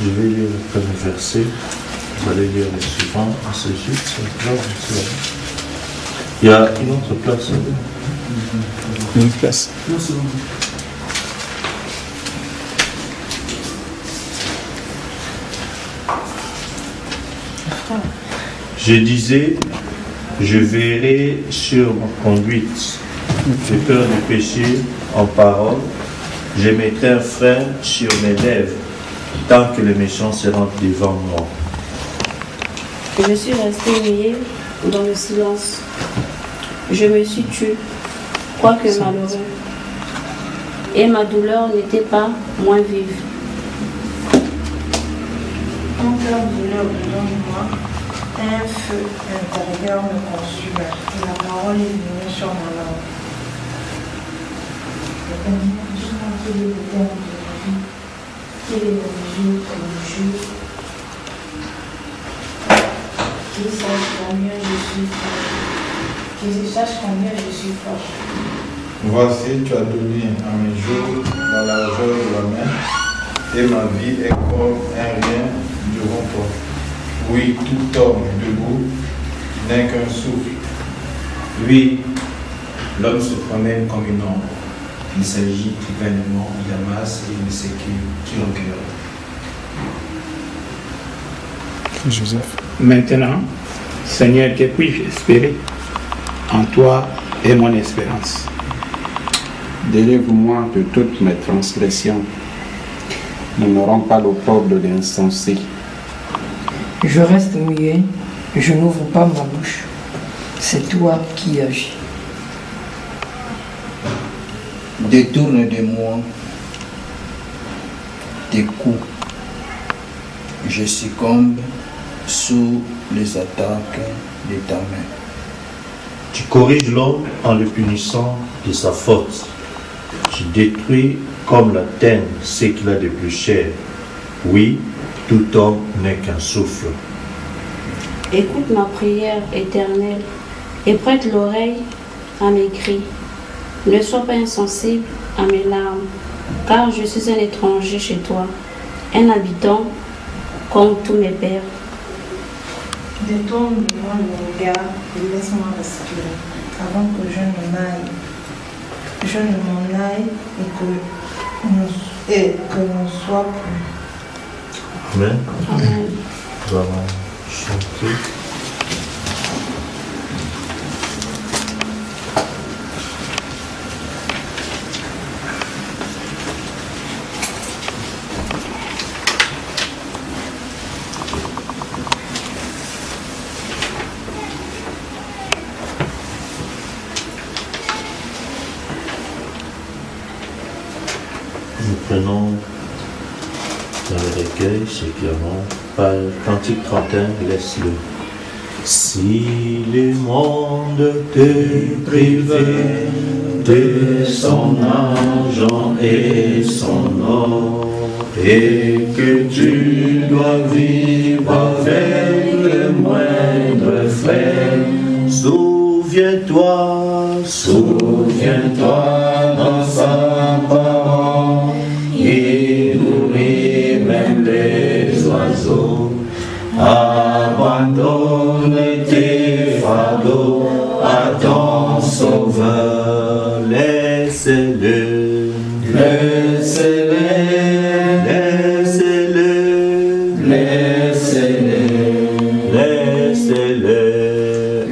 Je vais lire le premier verset. Vous allez lire les suivants. Ainsi de suite. Il y a une autre place. Une place. Non, c'est bon. Je disais, je verrai sur ma conduite. J'ai peur du péché en parole. Je mettrai un frein sur mes lèvres tant que le méchant sera devant moi. Je suis resté muet dans le silence. Je me suis tue, quoique malheureux. Et ma douleur n'était pas moins vive. Mon cœur douleur dedans de moi, un feu intérieur me consume, et la parole est venue sur ma langue. Quel est le terme de la vie? Quel est le jour comme le jour? Qu'il sache combien je suis fort. Qu'il sache combien je suis fort. Voici, tu as donné à mes jours la largeur de la main, et ma vie est comme un rien devant toi. Oui, tout homme debout n'est qu'un souffle. Oui, l'homme se promène comme une ombre. Il s'agit vainement, il amasse et il ne sait qui recueille. Joseph. Maintenant, Seigneur, que puis-je espérer? En toi est mon espérance. Délivre-moi de toutes mes transgressions. Ne me rends pas l'opprobre de l'insensé. Je reste muet, je n'ouvre pas ma bouche. C'est toi qui agis. Détourne de moi tes coups. Je succombe sous les attaques de ta main. Tu corriges l'homme en le punissant de sa faute. Tu détruis comme la teigne ce qu'il a de plus cher. Oui, tout homme n'est qu'un souffle. Écoute ma prière éternelle et prête l'oreille à mes cris. Ne sois pas insensible à mes larmes, car je suis un étranger chez toi, un habitant comme tous mes pères. Détourne de moi le regard et laisse-moi respirer avant que je ne m'aille. Je ne m'en aille et que ne soit plus. Amen. Amen. Nous allons chanter. Nous prenons dans le recueil, c'est clairement, par Cantique 31, laisse-le. Si le monde te privait de son argent et son or, et que tu dois vivre avec le moindre frais, souviens-toi dans sa parole, il nourrit même les oiseaux. Abandonne tes fardeaux à ton sauveur, laisse-le, laisse-le, laisse-le, laisse-le, laisse-le.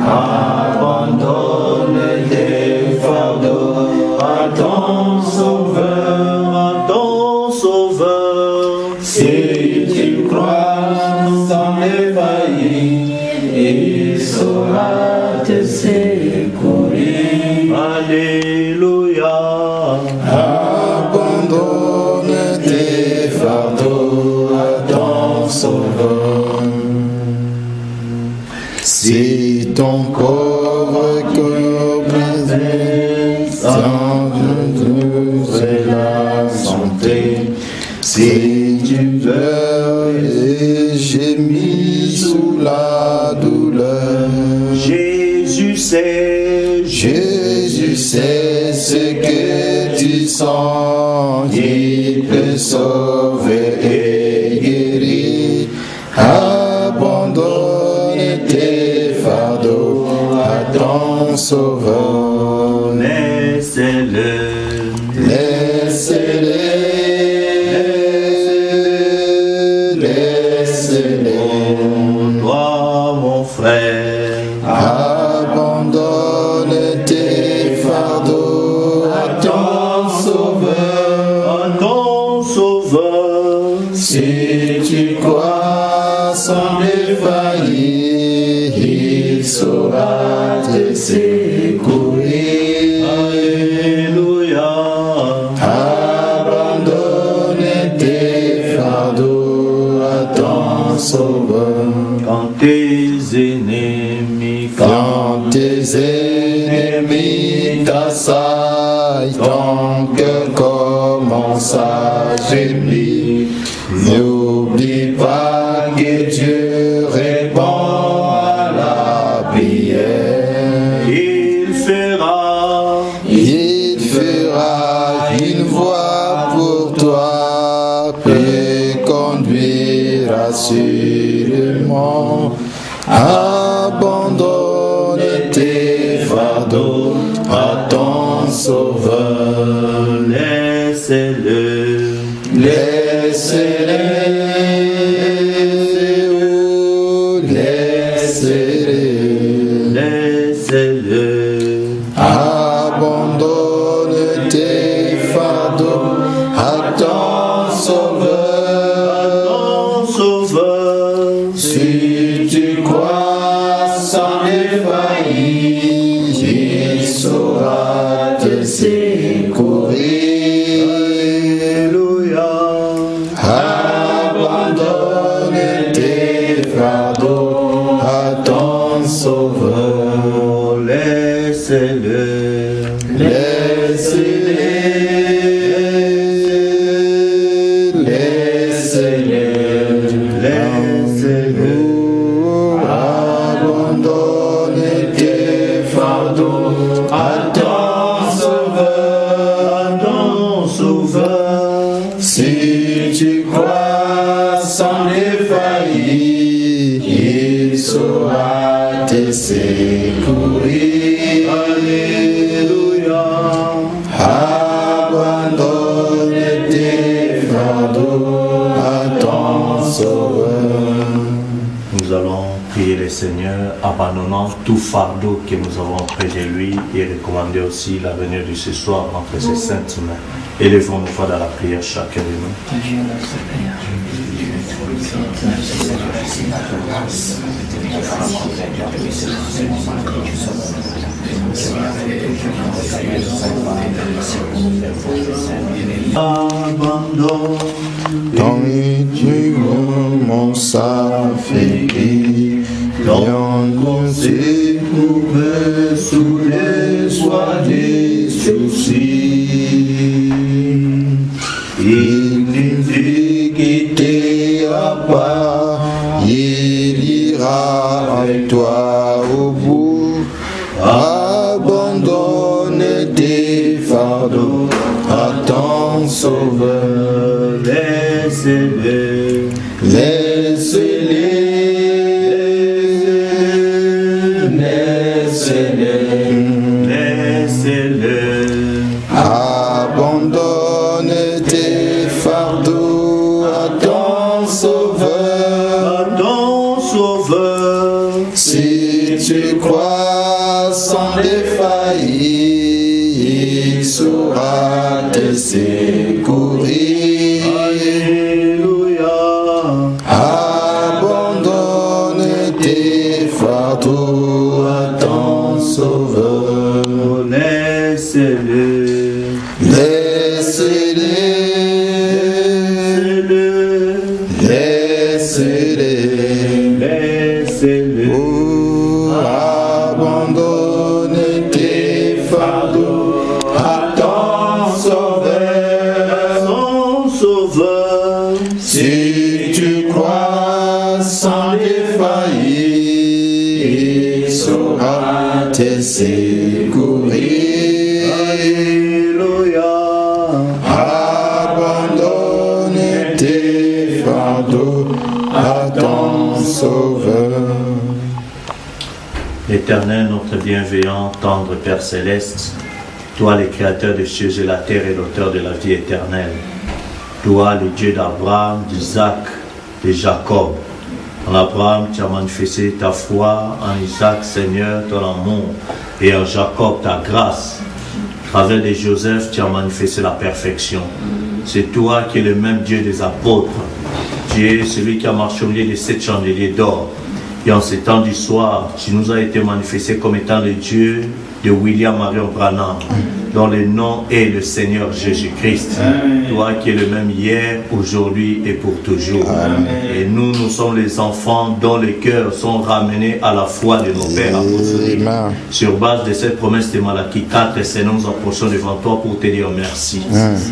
Abandonne tes fardeaux à ton sauveur, à ton sauveur. Si tu crois sans défaillir, il saura te secourir. Alléluia. Abandonne tes fardeaux à ton sauveur. Si ton pauvre corps brisé sans retrouver la santé, si tu pleures et gémis sous la douleur, Jésus sait ce que tu sens, il peut sauver et guérir. Si tu crois sans défaillir, il saura te secourir. Alléluia. Abandonne tes fardeaux à ton Sauveur. Quand tes ennemis, t'assaillent, ton cœur commence à gémir. N'oublie pas que Dieu répond à la prière. il fera une voie pour toi, peut conduire assurément. Abandonne tes fardeaux à ton Sauveur. Laissez-le. Laissez-le. Abandonne tes fardeaux à ton Sauveur. Si tu crois sans défaillir, il saura te secourir. Alléluia. Abandonne tes fardeaux à ton Sauveur. Laissez-le. Laissez-le. Abandonne tes fardeaux à ton Sauveur. Si tu crois sans défaillir, il saura te secourir. Alléluia. Abandonne tes fardeaux à ton Sauveur. Nous allons prier le Seigneur, abandonnant tout fardeau que nous avons près de lui et recommander aussi l'avenir de ce soir entre ses saintes mains. Élevons-nous fois dans la prière chacun de nous. Abandonne Dans les moments affaiblis, l'on s'éprouve sous les soins des soucis. Il dit quitter à part, il ira avec toi au bout. Abandonne tes fardeaux à ton Sauveur. laissez-le. Laissez-le. Abandonne tes fardeaux à ton Sauveur. Si tu crois sans défaillir, il saura te secourir. Alléluia. Abandonne tes fardeaux à ton Sauveur. Laissez-le. Laissez-le. Oh, abandonne tes fardeaux à ton Sauveur. Si tu crois sans défaillir, il saura te secourir. Alléluia. Abandonne tes fardeaux à ton Sauveur. L'Éternel, notre bienveillant, tendre Père céleste, toi le Créateur des cieux et la terre et l'auteur de la vie éternelle, toi le Dieu d'Abraham, d'Isaac, de Jacob. En Abraham, tu as manifesté ta foi, en Isaac, Seigneur, ton amour, et en Jacob, ta grâce. À travers de Joseph, tu as manifesté la perfection. C'est toi qui es le même Dieu des apôtres. Tu es celui qui a marché au milieu des 7 chandeliers d'or. Et en ce temps du soir, tu nous as été manifesté comme étant le Dieu de William Marion Branham, dont le nom est le Seigneur Jésus-Christ. Toi qui es le même hier, aujourd'hui et pour toujours. Amen. Et nous sommes les enfants dont les cœurs sont ramenés à la foi de nos pères apostoliques. Sur base de cette promesse de Malachie 4, Seigneur, nous approchons devant toi pour te dire merci.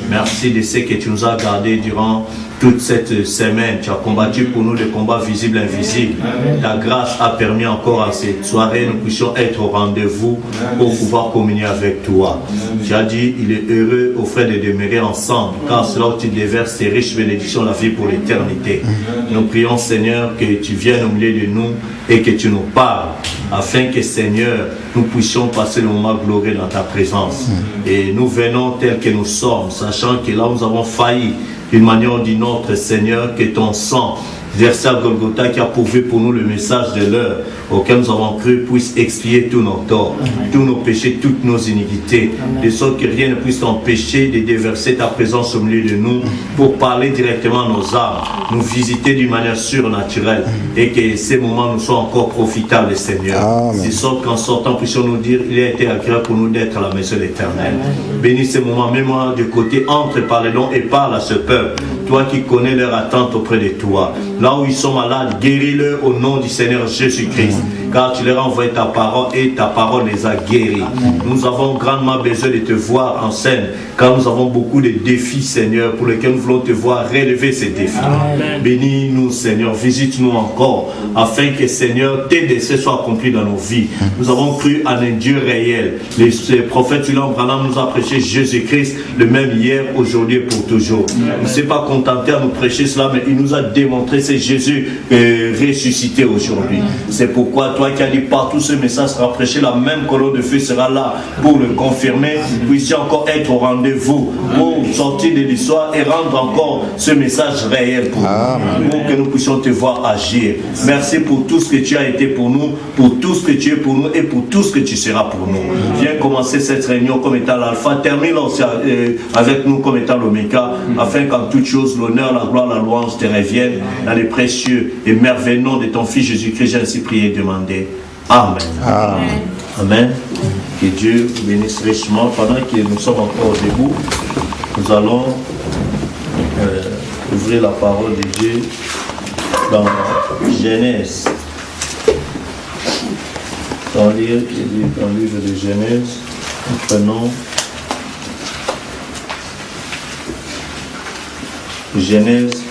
Merci de ce que tu nous as gardés durant toute cette semaine. Tu as combattu pour nous les combats visibles et invisibles. Ta grâce a permis encore à cette soirée, nous puissions être au rendez-vous pour pouvoir communier avec toi. Tu as dit, il est heureux aux frères de demeurer ensemble, car c'est là où tu déverses tes riches bénédictions, la vie pour l'éternité. Nous prions, Seigneur, que tu viennes au milieu de nous et que tu nous parles, afin que, Seigneur, nous puissions passer le moment glorieux dans ta présence. Et nous venons tels que nous sommes, sachant que là où nous avons failli, d'une manière ou d'une autre, Seigneur, que ton sang versé à Golgotha qui a pourvu pour nous le message de l'heure auquel nous avons cru puisse expier tous nos torts, tous nos péchés, toutes nos iniquités, de sorte que rien ne puisse t'empêcher de déverser ta présence au milieu de nous pour parler directement à nos âmes, nous visiter d'une manière surnaturelle et que ces moments nous soient encore profitables, Seigneur. De sorte qu'en sortant, puissions nous dire, il a été agréable pour nous d'être à la maison de l'Éternel. Bénis ces moments, mets-moi de côté, entre, parle-nous et parle à ce peuple. Toi qui connais leur attente auprès de toi. Là où ils sont malades, guéris-le au nom du Seigneur Jésus-Christ. Car tu leur as envoyé ta parole et ta parole les a guéris. Nous avons grandement besoin de te voir en scène, car nous avons beaucoup de défis, Seigneur, pour lesquels nous voulons te voir relever ces défis. Bénis-nous, Seigneur, visite-nous encore, afin que, Seigneur, tes désirs soient accomplis dans nos vies. Nous avons cru en un Dieu réel. Les prophètes William Branham nous a prêché Jésus-Christ, le même hier, aujourd'hui et pour toujours. Il ne s'est pas contenté à nous prêcher cela, mais il nous a démontré c'est Jésus ressuscité aujourd'hui. C'est pourquoi toi qui as dit partout ce message sera prêché, la même colonne de feu sera là pour le confirmer. Puissions encore être au rendez-vous pour sortir de l'histoire et rendre encore ce message réel pour nous, pour que nous puissions te voir agir. Merci pour tout ce que tu as été pour nous, pour tout ce que tu es pour nous et pour tout ce que tu seras pour nous. Viens commencer cette réunion comme étant l'alpha, termine aussi avec nous comme étant l'oméga, afin qu'en toute chose l'honneur, la gloire, la louange te reviennent dans les précieux et merveilleux noms de ton Fils Jésus-Christ. J'ai ainsi prié et demandé. Amen. Amen. Amen. Que Dieu vous bénisse richement. Pendant que nous sommes encore debout, nous allons ouvrir la parole de Dieu dans Genèse. Dans le livre de Genèse, nous prenons Genèse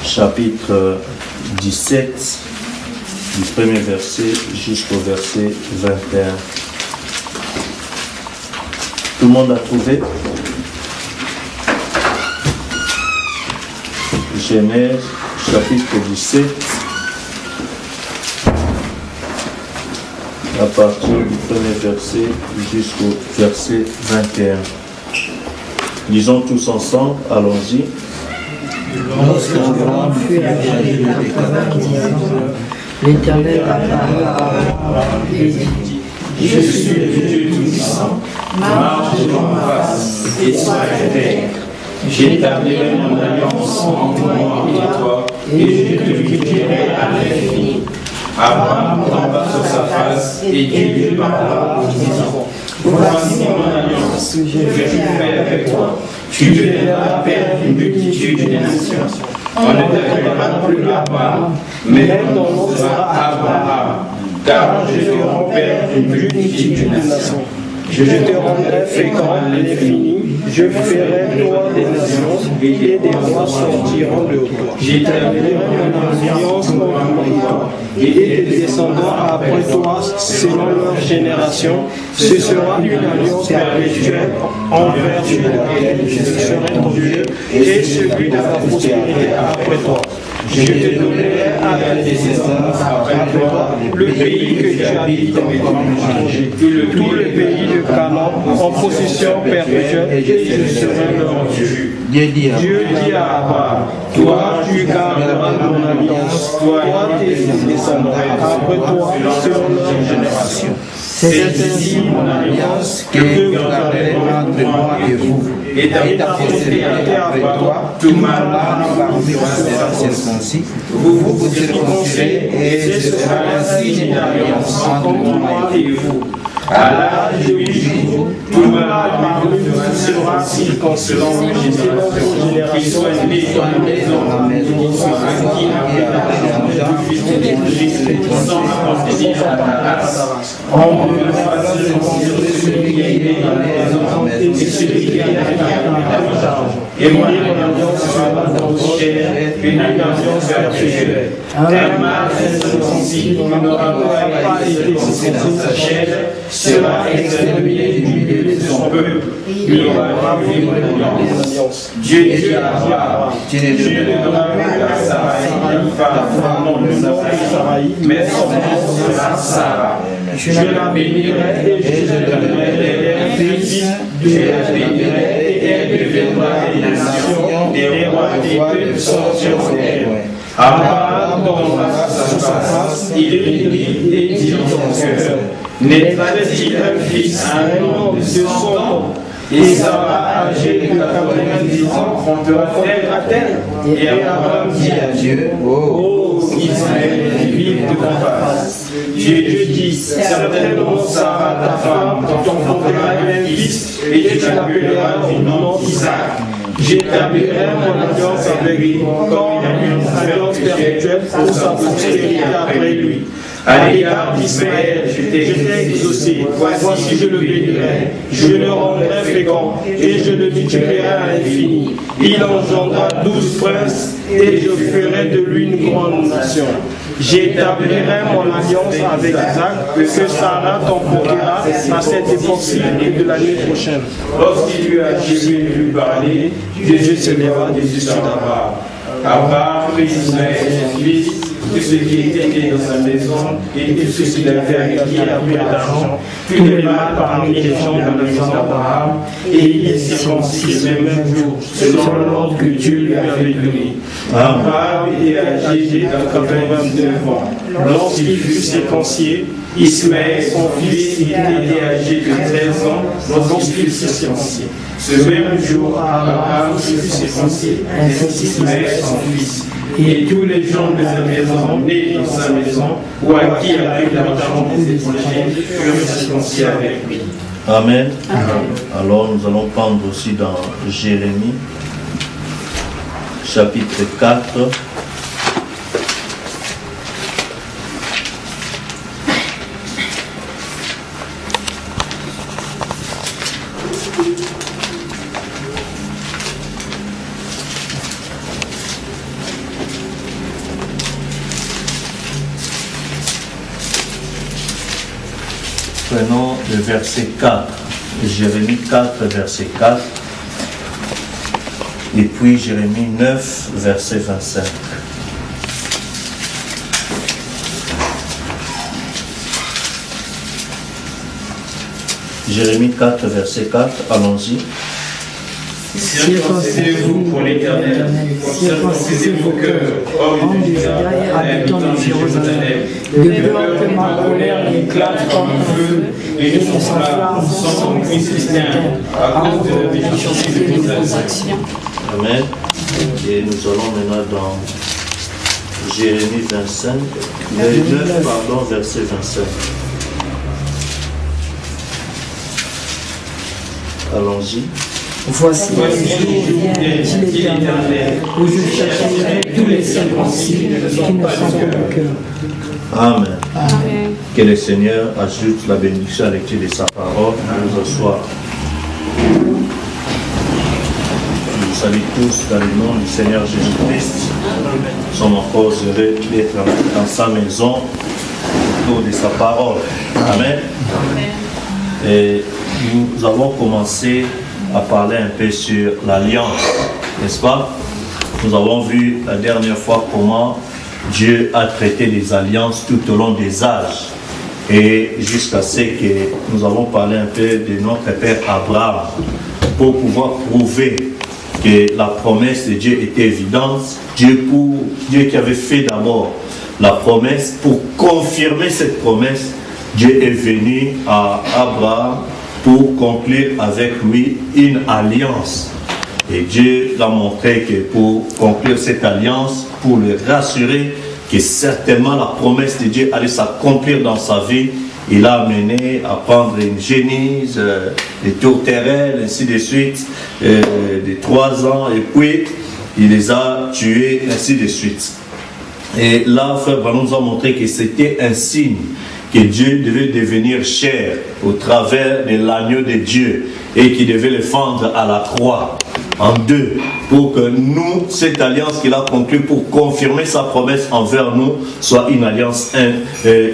chapitre 17, du premier verset jusqu'au verset 21. Tout le monde a trouvé? Genèse chapitre 17, à partir du premier verset jusqu'au verset 21. Lisons tous ensemble, allons-y. Lorsqu'Abraham fut âgé de 90 ans, l'Éternel apparut à Abraham et dit: Je suis le Dieu Tout-Puissant, marche devant ma face et sois fidèle. J'établirai mon alliance entre moi et toi, et je te multiplierai à l'infini. Abraham tomba sur sa face et Dieu lui parla en disant: Voici mon alliance que je fais avec toi. Tu deviendras père d'une multitude de nations. On ne t'appellera plus Abraham, mais ton nom sera Abraham, car je te rends père d'une multitude de nations. Je te rendrai fécond à l'infini, je ferai toi des nations, et des rois sortiront de toi. J'établirai mon alliance entre moi et toi, et tes descendants après toi, selon leur génération. Ce sera une alliance perpétuelle en vertu de laquelle je serai ton Dieu, et celui de la prospérité après toi. Je te donnerai à tes descendants après toi le pays que tu habites tout le pays de Canaan en possession perpétuelle, et je serai leur Dieu. Dieu dit à Abraham: Toi, tu garderas mon alliance, toi tes descendants après toi, selon leur génération. C'est ici mon alliance que vous garderez entre moi et vous. Et ta postérité après toi, tout malade parmi vous sera circoncis. Vous circoncirez et ce sera ainsi une alliance entre moi et vous. À l'âge de 8 jours, tout malade parmi vous sera circoncis. Selon vos générations, qu'il soit né dans la maison, qu'il soit acquis et à du fils de Jésus, sans appartenir à la race. On ne va pas circoncire celui qui est né dans la maison et celui qui est né dans la charge. Et mon alliance sera dans vos chairs, une alliance perpétuelle. Un mâle incirconcis qui n'aura pas été circoncis dans sa chair sera exterminé du milieu de son peuple. Il aura vivre l'alliance. Dieu dit à Abraham, tu ne donneras pas à Sarai, femme de Sarai, mais son nom sera Sarah. Je la bénirai et je donnerai un fils, je la bénirai et elle deviendra une nation, des rois des peuples sont sur terre. Abraham donnera sa face, il bénit et dit en son cœur, n'est pas-il un fils à un homme de 100 ans? Et Sarah, âgée de 90 ans, trompera-t-elle à terre? Et Abraham dit à Dieu, ô Israël, vive de ton face. Dieu dit, certainement Sarah, ta femme, t'enfantera un fils, et tu l'appelleras du nom Isaac. J'établirai mon alliance avec lui, comme une alliance perpétuelle pour sa postérité après lui. À l'égard d'Israël, je t'ai exaucé. Voici, je le bénirai. Je le rendrai fécond et je le multiplierai à l'infini. Il engendra 12 princes et je ferai de lui une grande nation. J'établirai mon alliance avec Isaac, que Sarah t'emportera à cette époque-ci et de l'année prochaine. Lorsqu'il lui a achevé de lui parler, Dieu se leva des yeux d'Abraham. Abraham prit Ismaël, son fils, tout ce qui était né dans sa maison et tout ce qu'il avait acquis après d'argent, tous les mâles parmi les gens de la maison d'Abraham, et il circoncis le même jour, selon l'ordre que Dieu lui avait donné. Abraham était âgé de 89 ans. Lorsqu'il fut circoncis, Ismaël, son fils, était âgé de 13 ans lorsqu'il fut circoncis. Ce même jour, Abraham fut circoncis, ainsi Ismaël, son fils. Et tous les gens de sa maison, nés dans sa maison, ou à qui il a eu l'argent des étrangers, furent circoncis avec lui. Amen. Alors nous allons prendre aussi dans Jérémie, chapitre 4. Prenons le verset 4, Jérémie 4, verset 4, et puis Jérémie 9, verset 25. Jérémie 4, verset 4, allons-y. Circoncisez-vous pour l'Éternel, circoncisez vos cœurs, hommes de Juda et habitants de Jérusalem, de peur que ma colère éclate comme un feu et ne s'enflamme sans qu'on puisse l'extinguer à cause de la méchanceté de vos actions. Amen. Et nous allons maintenant dans Jérémie 25, verset 25. Allons-y. Voici le jour vient, dit l'Éternel, où je chercherai tous les circoncis qui ne sont pas au cœur. Amen. Amen. Que le Seigneur ajoute la bénédiction à lecture de sa parole. Nous asseoir. Je vous salue tous dans le nom du Seigneur Jésus-Christ. Nous sommes encore heureux d'être dans sa maison autour de sa parole. Amen. Amen. Et nous avons commencé à parler un peu sur l'alliance, n'est-ce pas? Nous avons vu la dernière fois comment Dieu a traité les alliances tout au long des âges et jusqu'à ce que nous avons parlé un peu de notre père Abraham pour pouvoir prouver que la promesse de Dieu était évidente. Dieu qui avait fait d'abord la promesse, pour confirmer cette promesse, Dieu est venu à Abraham pour conclure avec lui une alliance. Et Dieu l'a montré que pour conclure cette alliance, pour le rassurer que certainement la promesse de Dieu allait s'accomplir dans sa vie, il l'a amené à prendre une génisse, des tourterelles, ainsi de suite, de 3 ans, et puis il les a tués, ainsi de suite. Et là, Frère Branham nous a montré que c'était un signe que Dieu devait devenir chair au travers de l'agneau de Dieu et qu'il devait le fendre à la croix en 2 pour que nous, cette alliance qu'il a conclue pour confirmer sa promesse envers nous, soit une alliance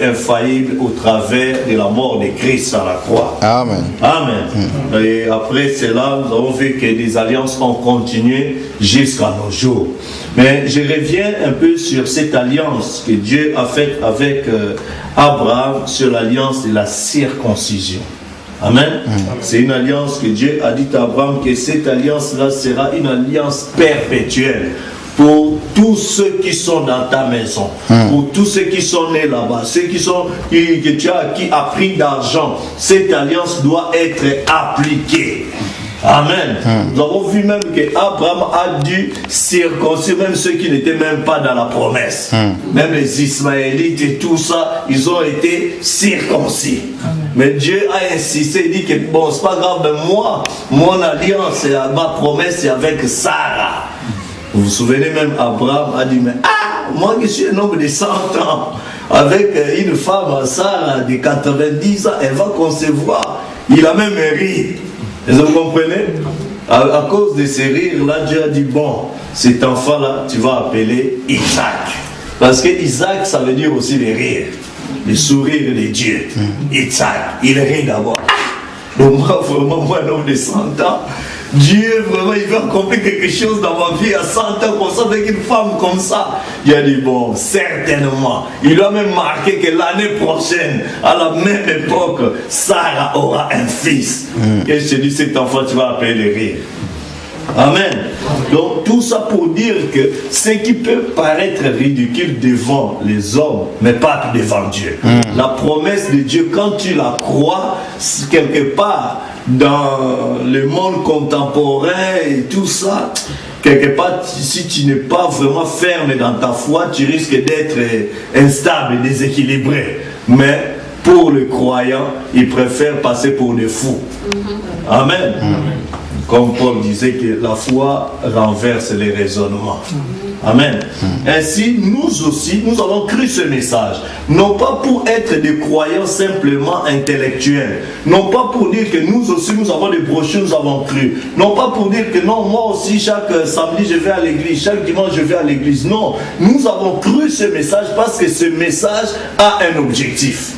infaillible au travers de la mort de Christ à la croix. Amen. Amen. Et après cela, nous avons vu que des alliances ont continué jusqu'à nos jours. Mais je reviens un peu sur cette alliance que Dieu a faite avec Abraham, sur l'alliance de la circoncision. Amen. C'est une alliance que Dieu a dit à Abraham que cette alliance-là sera une alliance perpétuelle pour tous ceux qui sont dans ta maison, pour tous ceux qui sont nés là-bas, ceux que tu as acquis à prix d'argent. Cette alliance doit être appliquée. Amen. Nous avons vu même qu'Abraham a dû circoncire même ceux qui n'étaient même pas dans la promesse. Même les Ismaélites et tout ça, ils ont été circoncis. Mais Dieu a insisté, il dit que bon, c'est pas grave, mais moi, mon alliance, ma promesse, c'est avec Sarah. Vous vous souvenez même, Abraham a dit, mais moi qui suis un homme de 100 ans, avec une femme, Sarah, de 90 ans, elle va concevoir. Il a même ri. Vous comprenez? À cause de ces rires-là, Dieu a dit, bon, cet enfant-là, tu vas appeler Isaac. Parce que Isaac, ça veut dire aussi les rires, les sourires de Dieu. Isaac, il rit d'abord. Donc moi, vraiment, moi, un homme de 100 ans, Dieu, vraiment, il veut accomplir quelque chose dans ma vie à 100 ans, comme ça, avec une femme comme ça. Il a dit, bon, certainement. Il a même marqué que l'année prochaine, à la même époque, Sarah aura un fils. Et je te dis, cet enfant, tu vas appeler les rires. Amen. Donc tout ça pour dire que ce qui peut paraître ridicule devant les hommes, mais pas devant Dieu. La promesse de Dieu, quand tu la crois, quelque part dans le monde contemporain et tout ça, quelque part, si tu n'es pas vraiment ferme dans ta foi, tu risques d'être instable et déséquilibré. Mais pour les croyants, ils préfèrent passer pour des fous. Amen. Comme Paul disait que la foi renverse les raisonnements. Amen. Ainsi, nous aussi, nous avons cru ce message. Non pas pour être des croyants simplement intellectuels. Non pas pour dire que nous aussi, nous avons des brochures, nous avons cru. Non pas pour dire que non, moi aussi, chaque samedi, je vais à l'église. Chaque dimanche, je vais à l'église. Non, nous avons cru ce message parce que ce message a un objectif.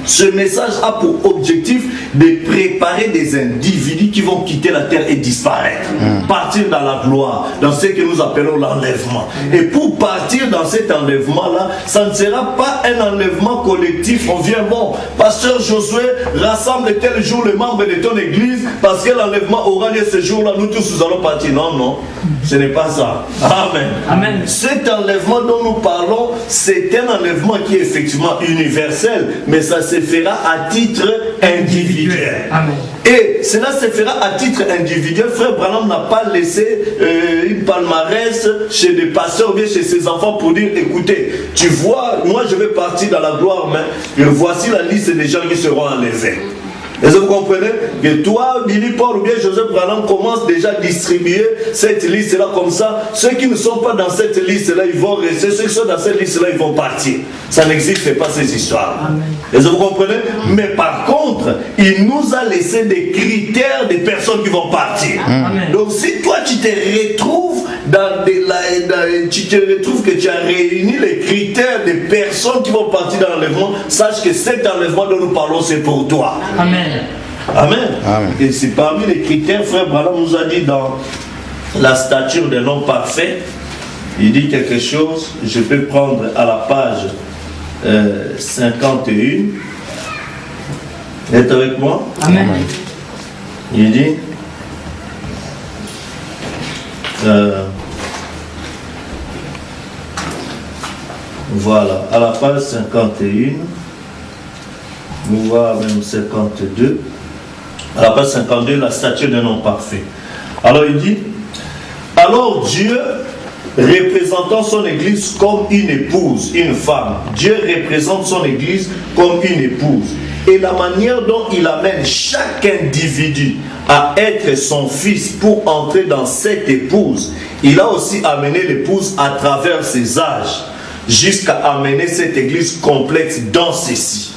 Ce message a pour objectif de préparer des individus qui vont quitter la terre et disparaître. Partir dans la gloire, dans ce que nous appelons l'enlèvement. Et pour partir dans cet enlèvement-là, ça ne sera pas un enlèvement collectif. On vient, bon, pasteur Josué, rassemble tel jour les membres de ton église, parce que l'enlèvement aura lieu ce jour-là, nous tous nous allons partir. Non, non, ce n'est pas ça. Amen. Amen. Cet enlèvement dont nous parlons, c'est un enlèvement qui est effectivement universel, mais ça se fera à titre individuel. Amen. Et cela se fera à titre individuel. Frère Branham n'a pas laissé une palmarès chez des pasteurs ou bien chez ses enfants pour dire, écoutez, tu vois, moi je vais partir dans la gloire, mais voici la liste des gens qui seront enlevés. Est-ce que vous comprenez que toi, Billy Paul ou bien Joseph Branham commence déjà à distribuer cette liste-là comme ça. Ceux qui ne sont pas dans cette liste-là, ils vont rester. Ceux qui sont dans cette liste-là, ils vont partir. Ça n'existe pas ces histoires. Est-ce que vous comprenez? Mais par contre, il nous a laissé des critères des personnes qui vont partir. Donc si toi tu te retrouves tu te retrouves que tu as réuni les critères des personnes qui vont partir dans l'enlèvement, sache que cet enlèvement dont nous parlons, c'est pour toi. Amen. Amen. Amen. Et c'est parmi les critères, frère Branham nous a dit dans la stature d'un homme parfait, il dit quelque chose, je peux prendre à la page 51. Vous êtes avec moi? Amen. Il dit voilà, à la page 51, nous voir même 52. À la page 52, la stature d'un homme parfait. Alors il dit, alors Dieu, représentant son église comme une épouse, une femme. Dieu représente son église comme une épouse. Et la manière dont il amène chaque individu à être son fils pour entrer dans cette épouse, il a aussi amené l'épouse à travers ses âges, jusqu'à amener cette église complète dans ceci.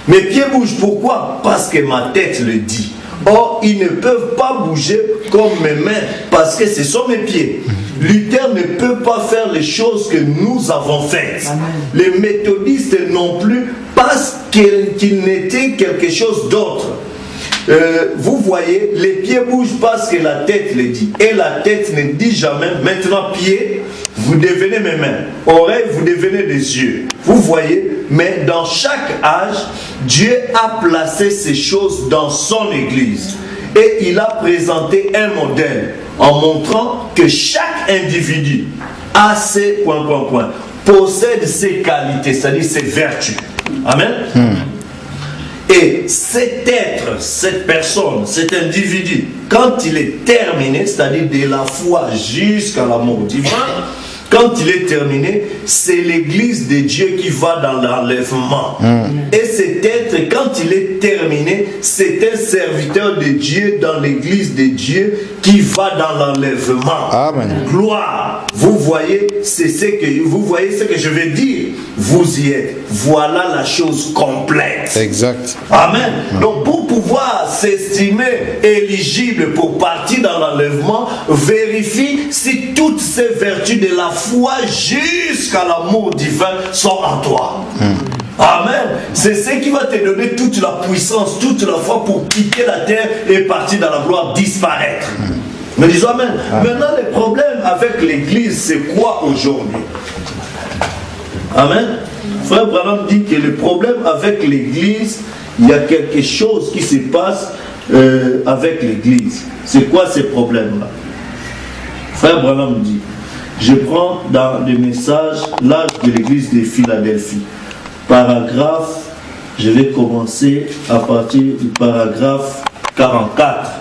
Mes pieds bougent, pourquoi? Parce que ma tête le dit. Or, ils ne peuvent pas bouger comme mes mains, parce que ce sont mes pieds. Luther ne peut pas faire les choses que nous avons faites. Amen. Les méthodistes non plus, parce qu'il n'était quelque chose d'autre. Vous voyez, les pieds bougent parce que la tête le dit. Et la tête ne dit jamais, maintenant pied, vous devenez mes mains. Oreilles, vous devenez des yeux. Vous voyez, mais dans chaque âge, Dieu a placé ces choses dans son église. Et il a présenté un modèle en montrant que chaque individu a ses possède ses qualités, c'est-à-dire ses vertus. Amen. Et cet être, cette personne, cet individu, quand il est terminé, c'est-à-dire de la foi jusqu'à l'amour divin, quand il est terminé, c'est l'église de Dieu qui va dans l'enlèvement. Et cet être, quand il est terminé, c'est un serviteur de Dieu dans l'église de Dieu qui va dans l'enlèvement. Gloire. Vous voyez, vous voyez ce que je veux dire. Vous y êtes. Voilà la chose complète. Exact. Amen. Donc pour pouvoir s'estimer éligible pour partir dans l'enlèvement, vérifie si toutes ces vertus de la foi jusqu'à l'amour divin sont en toi. Amen. C'est ce qui va te donner toute la puissance, toute la foi pour quitter la terre et partir dans la gloire, disparaître. Mais disons Amen. Maintenant, le problème avec l'église, c'est quoi aujourd'hui? Amen. Frère Branham dit que le problème avec l'église, il y a quelque chose qui se passe avec l'église. C'est quoi ces problèmes-là? Frère Branham dit, je prends dans le message l'âge de l'église de Philadelphie. Paragraphe, je vais commencer à partir du paragraphe 44.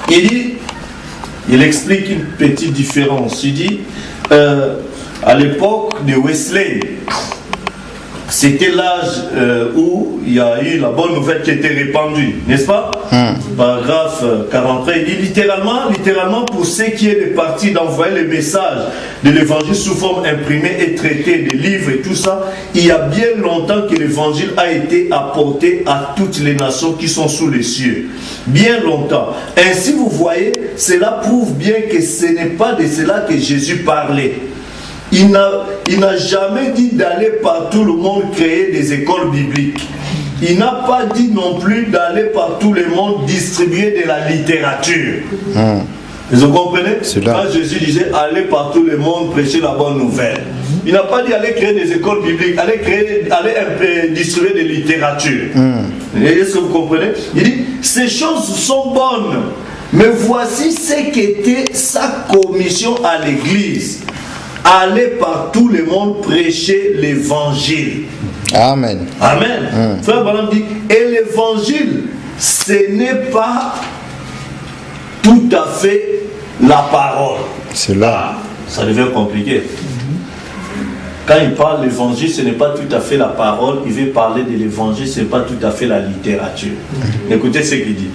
Il explique une petite différence. Il dit, à l'époque de Wesley, c'était l'âge où il y a eu la bonne nouvelle qui était répandue, n'est-ce pas? Paragraphe 43, il dit littéralement pour ceux qui est de parti d'envoyer le message de l'évangile sous forme imprimée et traitée de livres et tout ça, il y a bien longtemps que l'évangile a été apporté à toutes les nations qui sont sous les cieux. Bien longtemps. Ainsi vous voyez, cela prouve bien que ce n'est pas de cela que Jésus parlait. Il n'a jamais dit d'aller par tout le monde créer des écoles bibliques. Il n'a pas dit non plus d'aller par tout le monde distribuer de la littérature. Vous comprenez? Quand Jésus disait allez par tout le monde prêcher la bonne nouvelle, il n'a pas dit aller créer des écoles bibliques, aller distribuer de la littérature. Est-ce que vous comprenez? Il dit ces choses sont bonnes, mais voici ce qu'était sa commission à l'église. Aller par tout le monde prêcher l'évangile. Amen. Amen. Frère Branham dit, et l'évangile, ce n'est pas tout à fait la parole. C'est là. Ça devient compliqué. Quand il parle de l'évangile, ce n'est pas tout à fait la parole. Il veut parler de l'évangile, ce n'est pas tout à fait la littérature. Écoutez ce qu'il dit.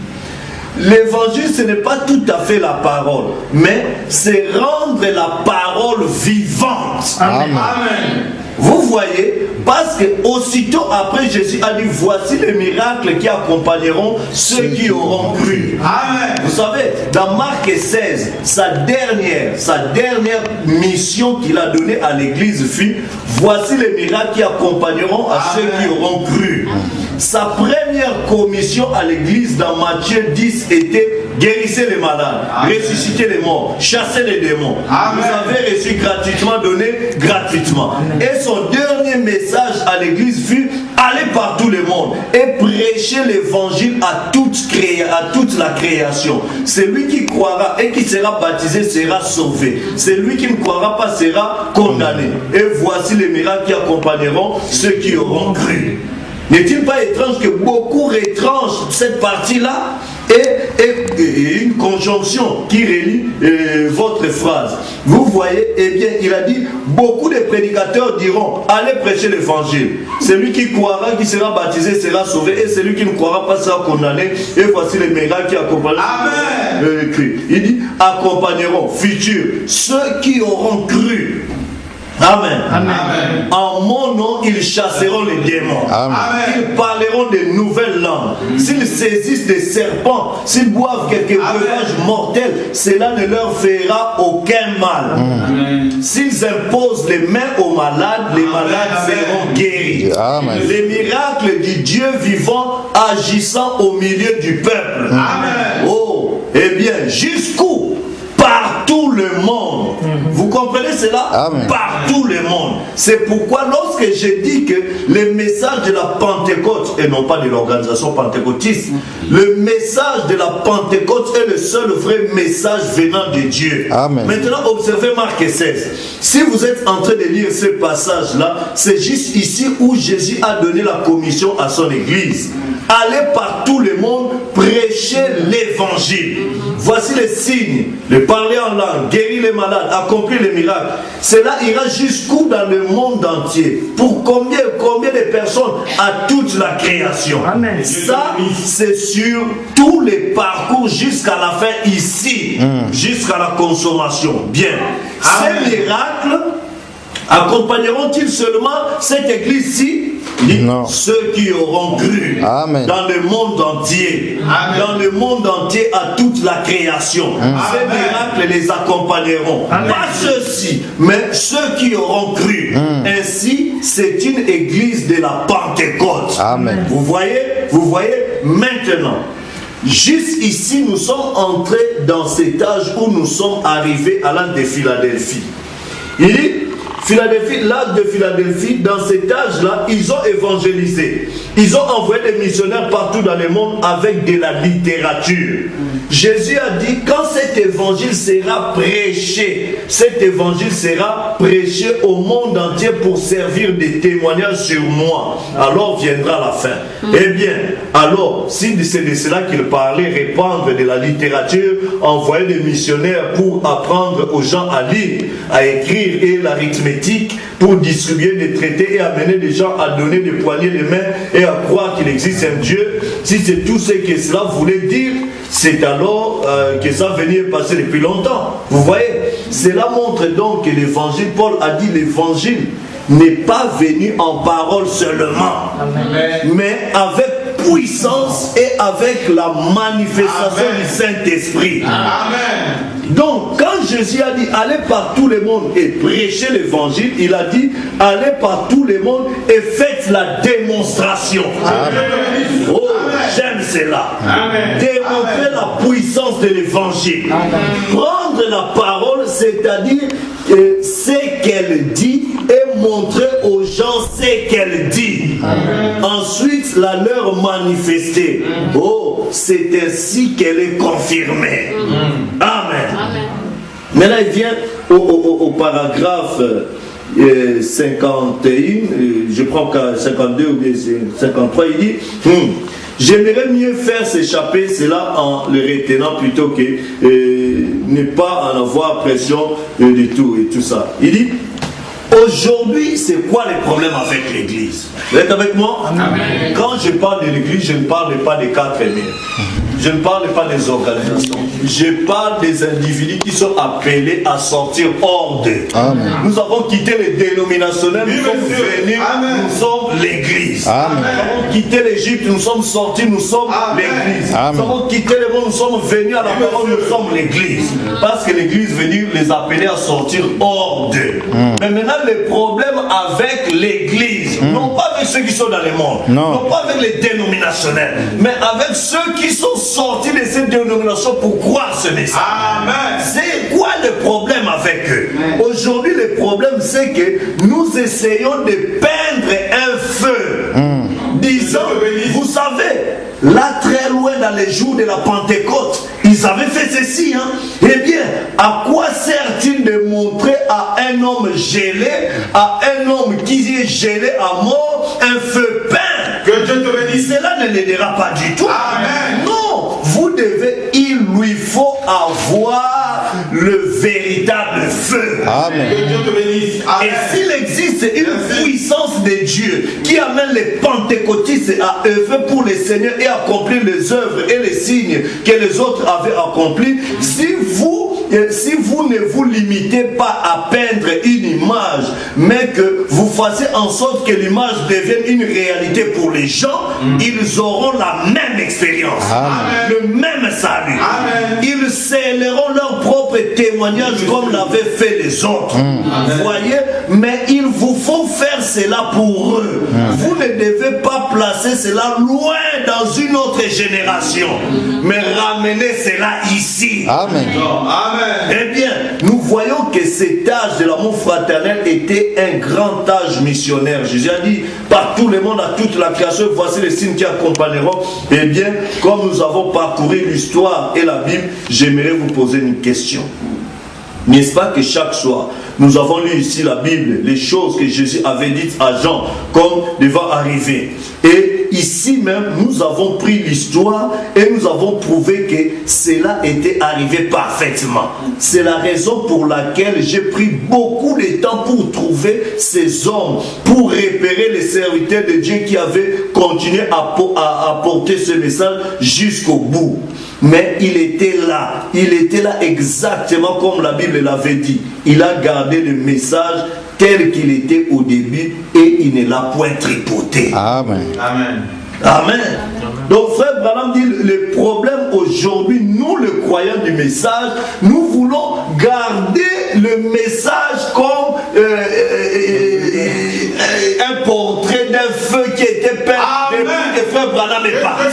L'évangile, ce n'est pas tout à fait la parole, mais c'est rendre la parole vivante. Amen. Amen. Vous voyez, parce que aussitôt après Jésus a dit voici les miracles qui accompagneront ceux qui auront cru. Amen. Vous savez, dans Marc 16, sa dernière mission qu'il a donnée à l'église fut voici les miracles qui accompagneront à ceux qui auront cru. Sa première commission à l'église dans Matthieu 10 était guérissez les malades, ressuscitez les morts, chassez les démons. Amen. Vous avez reçu gratuitement, donné gratuitement. Amen. Et son dernier message à l'église fut allez par tout le monde et prêchez l'évangile à toute la création. Celui qui croira et qui sera baptisé sera sauvé. Celui qui ne croira pas sera condamné. Et voici les miracles qui accompagneront ceux qui auront cru. N'est-il pas étrange que beaucoup retranchent cette partie-là et une conjonction qui relie votre phrase. Vous voyez, eh bien, il a dit, beaucoup de prédicateurs diront, allez prêcher l'évangile. Celui qui croira, qui sera baptisé, sera sauvé, et celui qui ne croira pas sera condamné. Et voici les miracles qui accompagnent le Christ. Il dit, accompagneront, futur, ceux qui auront cru. Amen. Amen. En mon nom, ils chasseront les démons. Amen. Ils parleront de nouvelles langues. S'ils saisissent des serpents, s'ils boivent quelques breuvages mortels, cela ne leur fera aucun mal. S'ils imposent les mains aux malades, les malades seront guéris. Amen. Les miracles du Dieu vivant agissant au milieu du peuple. Amen. Oh, eh bien, jusqu'où? Partout le monde. Vous comprenez cela? Amen. Partout le monde. C'est pourquoi lorsque je dis que le message de la Pentecôte, et non pas de l'organisation pentecôtiste, le message de la Pentecôte est le seul vrai message venant de Dieu. Amen. Maintenant, observez Marc 16. Si vous êtes en train de lire ce passage-là, c'est juste ici où Jésus a donné la commission à son église. Allez par tout le monde, prêcher l'évangile. Voici les signes, le parler en langue, guérir les malades, accomplir les miracles. Cela ira jusqu'où dans le monde entier? Pour combien de personnes? À toute la création. Amen. Ça, c'est sur tous les parcours jusqu'à la fin ici, jusqu'à la consommation. Bien. Amen. Ces miracles accompagneront-ils seulement cette église-ci? Non. Ceux qui auront cru. Amen. Dans le monde entier. Amen. Dans le monde entier, à toute la création. Amen. Ces miracles les accompagneront. Amen. Pas ceux-ci, mais ceux qui auront cru. Ainsi, c'est une église de la Pentecôte. Amen. Vous voyez maintenant. Juste ici, nous sommes entrés dans cet âge où nous sommes arrivés à l'âge de Philadelphie. Il dit, l'âge de Philadelphie, dans cet âge-là, ils ont évangélisé. Ils ont envoyé des missionnaires partout dans le monde avec de la littérature. Jésus a dit, quand cet évangile sera prêché, cet évangile sera prêché au monde entier pour servir de témoignage sur moi. Alors viendra la fin. Eh bien, alors, si c'est de cela qu'il parlait, répandre de la littérature, envoyer des missionnaires pour apprendre aux gens à lire, à écrire et l'arithmétique, pour distribuer des traités et amener des gens à donner des poignées de main et à croire qu'il existe un Dieu, si c'est tout ce que cela voulait dire, c'est alors que ça venait passer depuis longtemps. Vous voyez, cela montre donc que l'évangile, Paul a dit, l'évangile n'est pas venu en parole seulement, mais avec puissance et avec la manifestation du Saint-Esprit. Amen. Donc, quand Jésus a dit allez par tout le monde et prêchez l'évangile, il a dit allez par tout le monde et faites la démonstration. Amen. Oh, j'aime cela. Amen. Démontrer la puissance de l'évangile. Prendre la parole, c'est-à-dire ce qu'elle dit et montrer aux gens ce qu'elle dit. Amen. Ensuite, la leur manifester. Oh, c'est ainsi qu'elle est confirmée. Amen. Amen. Maintenant, il vient au paragraphe 51, je crois qu'à 52 ou bien 53, il dit j'aimerais mieux faire s'échapper cela en le retenant plutôt que ne pas en avoir pression de tout et tout ça. Il dit aujourd'hui, c'est quoi les problèmes avec l'église? Vous êtes avec moi? Amen. Quand je parle de l'église, je ne parle pas des 4 aimés. Je ne parle pas des organisations. Je parle des individus qui sont appelés à sortir hors d'eux. Nous avons quitté les dénominationnels, nous sommes venus, nous sommes l'église. Nous avons quitté l'Égypte, nous sommes sortis, nous sommes l'église. Nous avons quitté le monde, nous sommes venus à la parole, nous sommes l'église. Parce que l'église est venue les appeler à sortir hors d'eux. Mais maintenant, le problème avec l'église, non pas avec ceux qui sont dans le monde, non pas avec les dénominationnels, mais avec ceux qui sont sortis de cette dénomination pour croire ce message. Amen. C'est quoi le problème avec eux? Aujourd'hui, le problème, c'est que nous essayons de peindre un feu, disant, vous savez, là très loin dans les jours de la Pentecôte, ils avaient fait ceci. Eh bien, à quoi sert-il de montrer à un homme gelé, à un homme qui est gelé à mort, un feu peint? Que Dieu cela ne l'aidera pas du tout. Amen. Non, il lui faut avoir le véritable feu. Amen. Que Dieu te bénisse. Amen. Et s'il existe une puissance de Dieu qui amène les pentecôtistes à œuvrer pour le Seigneur et accomplir les œuvres et les signes que les autres avaient accomplis, si vous ne vous limitez pas à peindre une image, mais que vous fassiez en sorte que l'image devienne une réalité pour les gens, ils auront la même expérience, le même salut. Amen. Ils scelleront leur propre témoignage comme l'avaient fait les autres. Vous voyez, mais il vous faut faire cela pour eux. Vous ne devez pas placer cela loin dans une autre génération, mais ramener cela ici. Amen. Amen. Eh bien, nous voyons que cet âge de l'amour fraternel était un grand âge missionnaire. Jésus a dit, par tout le monde, à toute la création, voici les signes qui accompagneront. Eh bien, comme nous avons parcouru l'histoire et la Bible, j'aimerais vous poser une question. N'est-ce pas que chaque soir, nous avons lu ici la Bible, les choses que Jésus avait dites à Jean, comme devant arriver. Et ici même, nous avons pris l'histoire et nous avons prouvé que cela était arrivé parfaitement. C'est la raison pour laquelle j'ai pris beaucoup de temps pour trouver ces hommes, pour repérer les serviteurs de Dieu qui avaient continué à porter ce message jusqu'au bout. Mais il était là exactement comme la Bible l'avait dit. Il a gardé le message tel qu'il était au début et il ne l'a point tripoté. Amen. Amen. Amen. Donc frère Branham dit, le problème aujourd'hui, nous le croyants du message, nous voulons garder le message comme un portrait d'un feu qui était peint depuis que frère Branham est parti.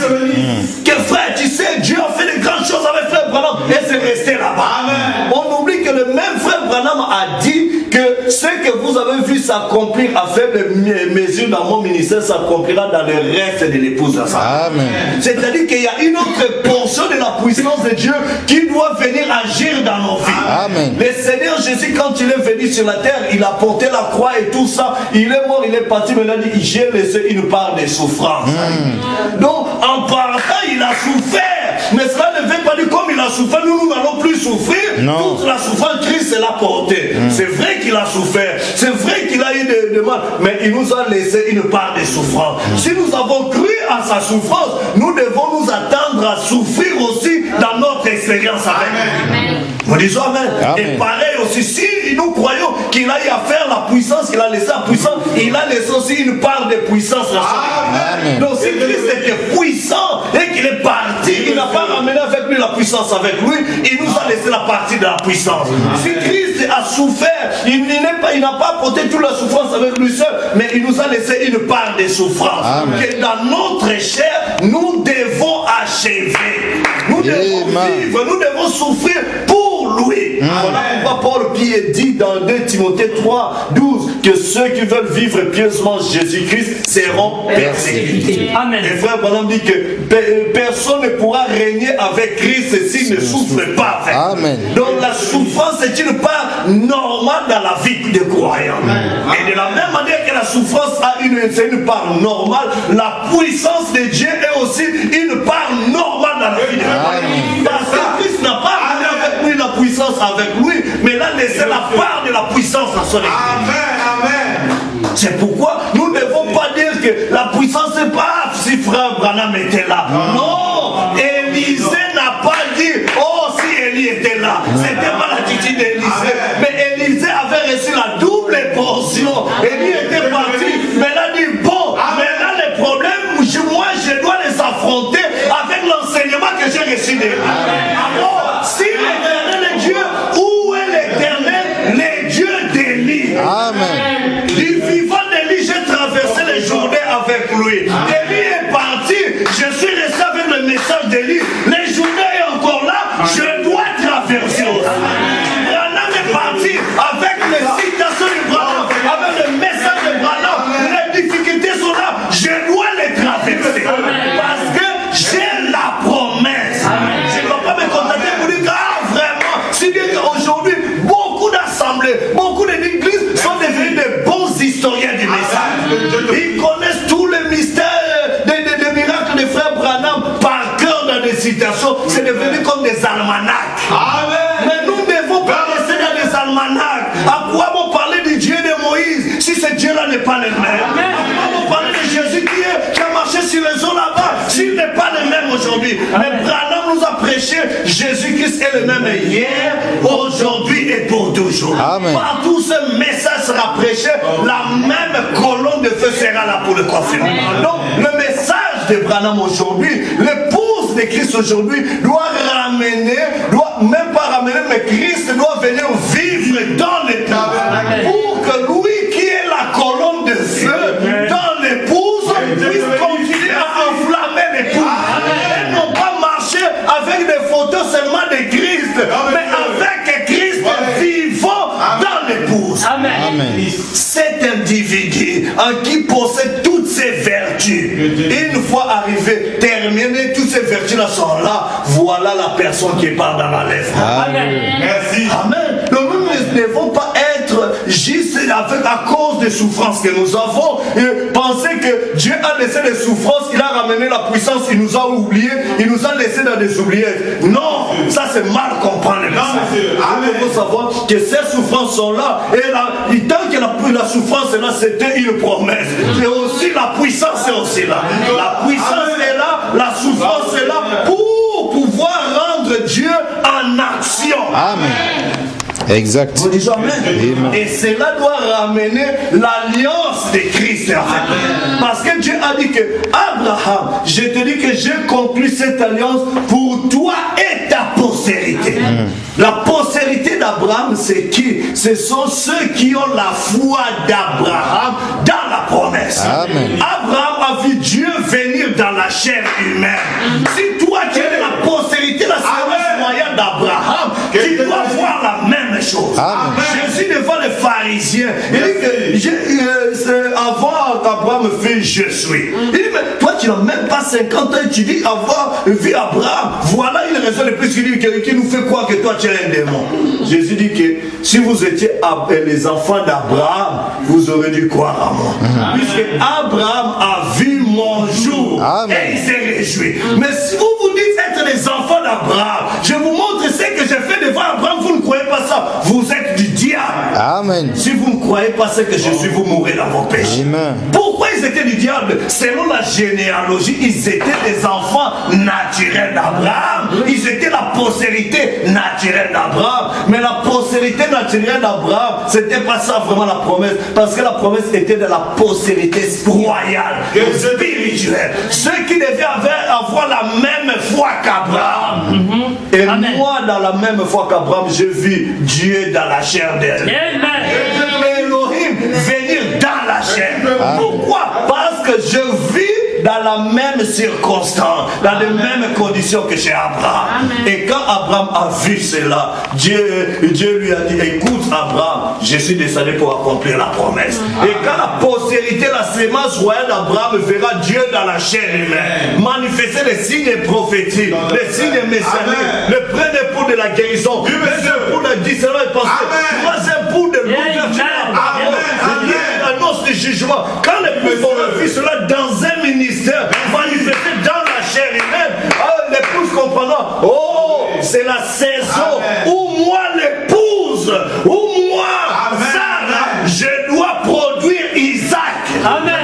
Que frère, tu sais, Dieu a fait de grandes choses avec frère Branham et c'est resté là-bas. On oublie que le même frère Branham a dit que ce que vous avez vu s'accomplir à faible mesure dans mon ministère s'accomplira dans le reste de l'épouse de sa. Amen. C'est-à-dire qu'il y a une autre portion de la puissance de Dieu qui doit venir agir dans nos vies. Amen. Le Seigneur Jésus, quand il est venu sur la terre, il a porté la croix et tout ça. Il est mort, il est parti, maintenant il dit, j'ai laissé une part de souffrance. Donc, en partant, il a souffert. Mais cela ne veut pas dire comme il a souffert, nous n'allons plus souffrir. Non. Toute la souffrance, Christ l'a portée. C'est vrai qu'il a souffert. C'est vrai qu'il a eu de mal. Mais il nous a laissé une part de souffrance. Si nous avons cru à sa souffrance, nous devons nous attendre à souffrir aussi dans notre expérience avec lui. Nous disons Amen. Et pareil aussi, si nous croyons qu'il a eu à faire la puissance, qu'il a laissé la puissance, il a laissé aussi une part de puissance. Amen. Donc si Christ était puissant et qu'il est parti, il n'a pas ramené avec lui la puissance avec lui, il nous a laissé la partie de la puissance. Si Christ a souffert, il n'a pas apporté toute la souffrance avec lui seul, mais il nous a laissé une part de souffrance. Que dans notre chair, nous devons achever. Nous devons vivre, nous devons souffrir pour lui. Voilà pourquoi Paul dit dans 2 Timothée 3, 12 que ceux qui veulent vivre pieusement Jésus-Christ seront persécutés. Amen. Et frère Branham dit que personne ne pourra régner avec Christ s'il ne souffre pas avec. Amen. Donc la souffrance est une part normale dans la vie des croyants. Et de la même manière que la souffrance c'est une part normale, la puissance de Dieu est aussi une part normale dans la vie des croyants. Parce que Christ n'a pas amené avec lui la puissance avec lui, mais il a laissé la part de la puissance à son église. Amen. C'est pourquoi nous ne devons pas dire que la puissance n'est pas si frère Branham était là. Non, Élisée n'a pas dit, oh si Élie était là. C'était pas l'attitude d'Élisée. Mais Élisée avait reçu la double portion. Élie était parti, mais il a dit, bon, maintenant les problèmes, moi je dois les affronter avec l'enseignement que j'ai reçu d'Élie. Alors, si l'éternel est Dieu, où est l'éternel, les dieux d'Élie? Amen. Du vivant d'Élie, j'ai traversé les journées avec lui. Élie est parti, je suis resté avec le message d'Élie. Les journées est encore là, je dois traverser aussi. Branham est parti avec les citations de Branham, avec le message de Branham. Les difficultés sont là, je dois les traverser. Parce que j'ai la promesse. Je ne vais pas me contenter pour dire, ah vraiment, si bien qu'aujourd'hui, beaucoup d'assemblées, beaucoup d'églises sont devenus de bons historiens du message. Ils connaissent tous les mystères ce Dieu-là n'est pas le même. On parle de Jésus qui a marché sur les eaux là-bas. S'il n'est pas le même aujourd'hui. Mais Branham nous a prêché, Jésus-Christ est le même hier, aujourd'hui et pour toujours. Amen. Partout ce message sera prêché, la même colonne de feu sera là pour le confirmer. Donc le message de Branham aujourd'hui, l'épouse de Christ aujourd'hui doit même pas ramener, mais Christ doit venir vivre dans l'épouse. Pour que lui qui est la colonne de feu dans l'épouse puisse continuer à enflammer l'épouse. Et non pas marcher avec des photos seulement de Christ, mais avec Christ vivant dans l'épouse. Amen. Cet individu en qui possède toutes ces vertus, une fois arrivé, terminé, toutes ces vertus-là sont là, voilà la personne qui parle dans la lèvre. Amen. Merci. Amen. Donc nous ne devons pas être juste à cause des souffrances que nous avons et penser que Dieu a laissé les souffrances, il a ramené la puissance, il nous a oubliés, il nous a laissé dans des oubliettes. Non, ça c'est mal comprendre le message. Il faut savoir que ces souffrances sont là et tant que la souffrance est là, c'était une promesse. Et aussi la puissance est aussi là. La puissance est là, la souffrance est là pour pouvoir rendre Dieu en action. Amen. Exact. Vous dites amen. Et cela doit ramener l'alliance de Christ. Parce que Dieu a dit que Abraham, je te dis que j'ai conclu cette alliance pour toi et ta postérité. La postérité d'Abraham, c'est qui? Ce sont ceux qui ont la foi d'Abraham dans la promesse. Amen. Abraham a vu Dieu venir dans la chair humaine. Si toi tu es la postérité, la sémence royale d'Abraham, tu dois voir la même chose. Amen. Jésus devant les pharisiens, il dit que avant qu'Abraham fût, je suis. Il dit, mais toi tu n'as même pas 50 ans et tu dis avoir vu Abraham. Voilà une raison de plus qui nous fait croire que toi tu es un démon. Jésus dit que si vous étiez les enfants d'Abraham, vous aurez dû croire à moi. Puisque Abraham a vu mon jour. Amen. Et il s'est réjoui. Mais si vous vous dites être les enfants d'Abraham, je vous montre ce que j'ai fait devant Abraham, vous ne croyez pas ça, vous êtes du diable. Amen. Si vous ne croyez pas ce que je suis, vous mourrez dans vos péchés. Amen. Pourquoi ils étaient du diable? Selon la généalogie, ils étaient des enfants naturels d'Abraham. Ils étaient la postérité naturelle d'Abraham. Mais la postérité naturelle d'Abraham, c'était pas ça vraiment la promesse. Parce que la promesse était de la postérité royale, spirituelle. Ceux qui devaient avoir la même foi qu'Abraham. Et moi, dans la même foi qu'Abraham, je vis Dieu dans la chair d'elle. Elohim venir dans la chair. Pourquoi? Parce que je vis dans la même circonstance, dans les mêmes conditions que chez Abraham. Et quand Abraham a vu cela, Dieu lui a dit, écoute Abraham, je suis descendu pour accomplir la promesse. Et quand la postérité, la sémence royale d'Abraham verra Dieu dans la chair humaine, manifester les signes prophétiques, les signes messianiques, le premier pour de la guérison, le deuxième pour le discernement et pensée, le troisième pour de l'ouverture, l'annonce du jugement. Quand les plus ont vu cela dans un ministère manifesté dans la chair humaine, l'épouse comprenant, oh, c'est la saison où moi l'épouse, où moi, Sarah, je dois produire Isaac. Amen.